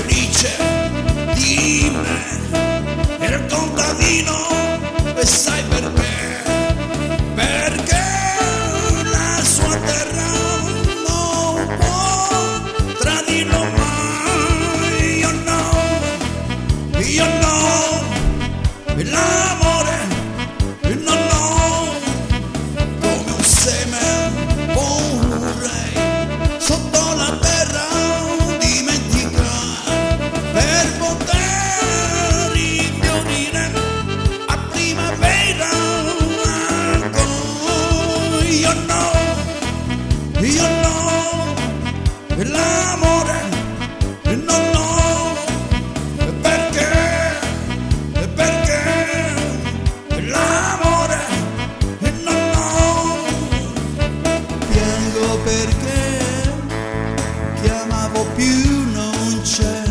felice di me, il contadino, e sai perché? Perché la sua terra non può tradirlo mai. Io no, l'amore no, no, come un seme vorrei sotto la terra dimenticare per poter rifiorire a primavera ancora. Io no, l'amore no, no, perché l'amore no, no. Piango perché chi amavo più non c'è.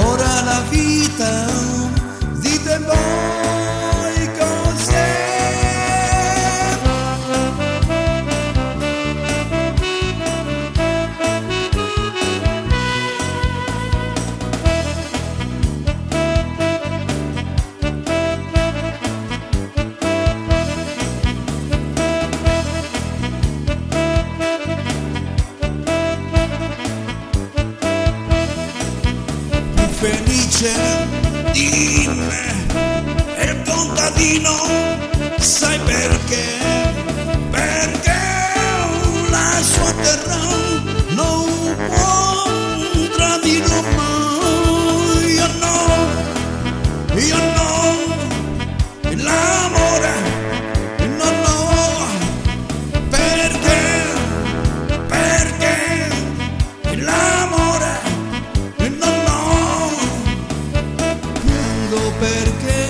Ora la vita, dite voi cos'è? Felice di me, il contadino, sai perché? Perché la sua terra non può tradirlo mai. Io no, l'amore no, no, perché l'amore no, no. Piango perché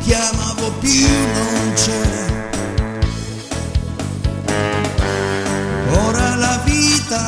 chi amavo più non c'è. Ora la vita